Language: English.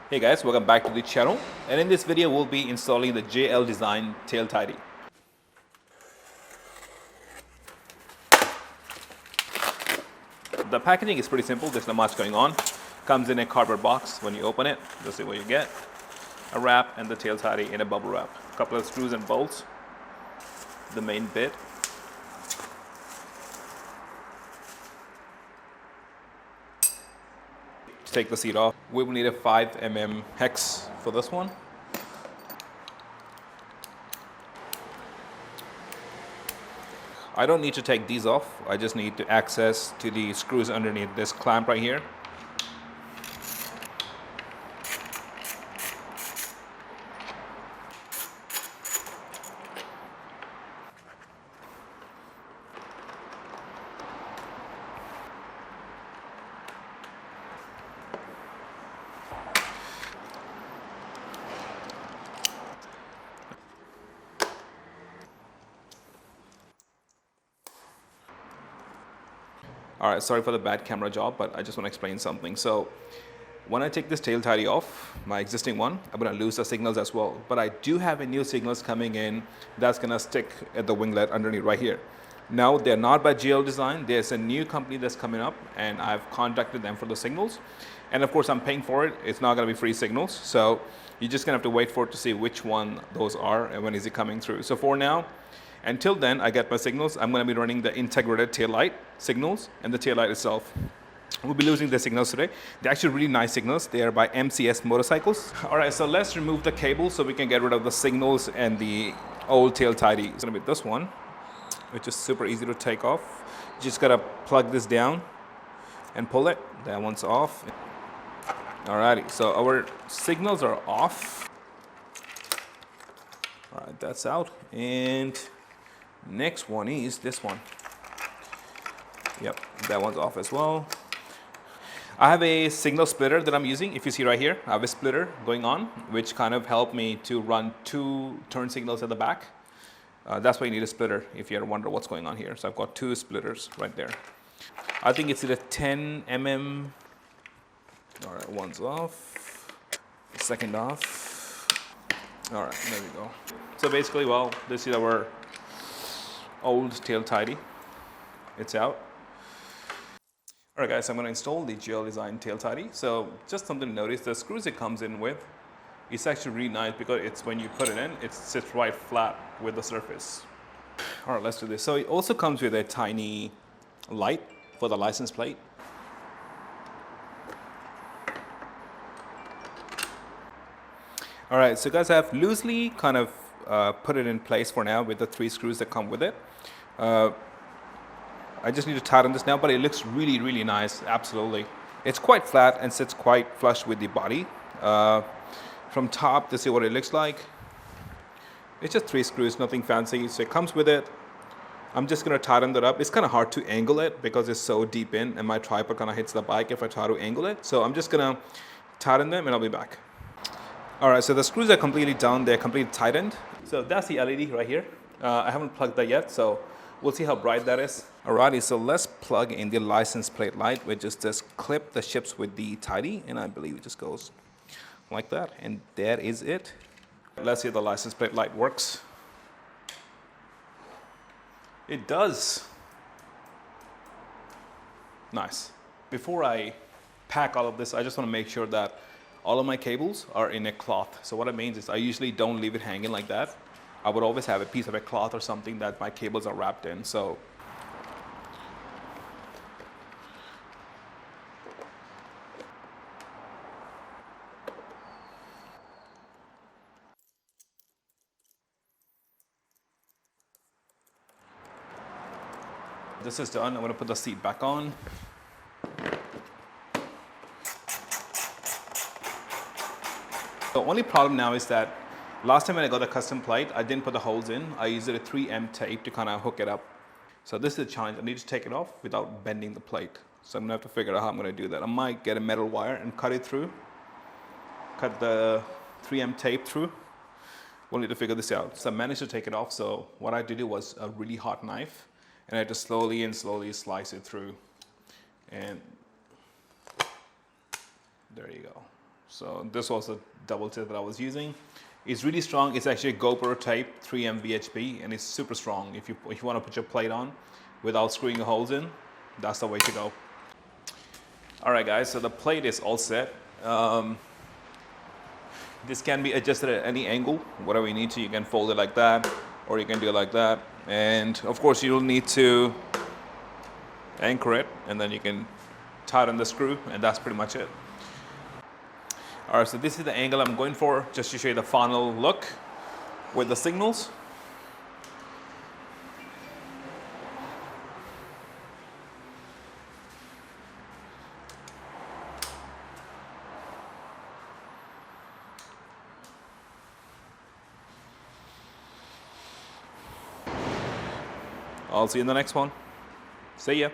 Hey guys, welcome back to the channel, and in this video we'll be installing the JL Design tail tidy. The packaging is pretty simple, there's not much going on. Comes in a cardboard box. When you open it, this is what you get. A wrap and the tail tidy in a bubble wrap. A couple of screws and bolts. The main bit. To take the seat off, we will need a 5mm hex for this one. I don't need to take these off, I just need to access to the screws underneath this clamp right here. Alright, sorry for the bad camera job, but I just want to explain something. So when I take this tail tidy off, my existing one, I'm going to lose the signals as well. But I do have a new signals coming in that's going to stick at the winglet underneath right here. Now, they're not by JL Design. There's a new company that's coming up, and I've contacted them for the signals. And of course, I'm paying for it. It's not going to be free signals. So you're just going to have to wait for it to see which one those are and when is it coming through. So for now, until then, I get my signals. I'm going to be running the integrated tail light signals and the tail light itself. We'll be losing the signals today. They're actually really nice signals. They are by MCS Motorcycles. All right, so let's remove the cable so we can get rid of the signals and the old tail tidy. It's going to be this one, which is super easy to take off. You just got to plug this down and pull it. That one's off. Alrighty, so our signals are off. All right, that's out. And next one is this one. Yep, that one's off as well. I have a signal splitter that I'm using. If you see right here, I have a splitter going on, which kind of helped me to run 2 turn signals at the back. That's why you need a splitter if you ever wonder what's going on here. So I've got 2 splitters right there. I think it's at a 10 mm. All right, one's off, second off. All right, there we go. So basically, well, this is our old tail tidy. It's out. All right, guys, so I'm going to install the JL Design tail tidy. So just something to notice, the screws it comes in with, it's actually really nice because it's when you put it in, it sits right flat with the surface. All right, let's do this. So it also comes with a tiny light for the license plate. All right, so guys, I've loosely kind of put it in place for now with the 3 screws that come with it. I just need to tighten this now, but it looks really, really nice, absolutely. It's quite flat and sits quite flush with the body. From top to see what it looks like. It's just 3 screws, nothing fancy, so it comes with it. I'm just gonna tighten that up. It's kind of hard to angle it because it's so deep in and my tripod kind of hits the bike if I try to angle it. So I'm just gonna tighten them and I'll be back. All right, so the screws are completely done. They're completely tightened. So that's the LED right here. I haven't plugged that yet, so we'll see how bright that is. Alrighty, so let's plug in the license plate light, which is this clip that ships with the tidy, and I believe it just goes like that, and that is it. Let's see if the license plate light works. It does. Nice. Before I pack all of this, I just want to make sure that all of my cables are in a cloth. So what it means is I usually don't leave it hanging like that. I would always have a piece of a cloth or something that my cables are wrapped in. So this is done. I'm going to put the seat back on. The only problem now is that last time when I got a custom plate, I didn't put the holes in. I used a 3M tape to kind of hook it up. So this is a challenge. I need to take it off without bending the plate. So I'm gonna have to figure out how I'm gonna do that. I might get a metal wire and cut it through. Cut the 3M tape through. We'll need to figure this out. So I managed to take it off. So what I had to do was a really hot knife and I had to slowly and slowly slice it through. And there you go. So this was a double tip that I was using. It's really strong. It's actually a GoPro Type 3M VHP, and it's super strong. If you want to put your plate on without screwing the holes in, that's the way to go. All right, guys. So the plate is all set. This can be adjusted at any angle, whatever you need to. You can fold it like that, or you can do it like that. And of course, you'll need to anchor it, and then you can tighten the screw, and that's pretty much it. All right, so this is the angle I'm going for, just to show you the final look with the signals. I'll see you in the next one. See ya.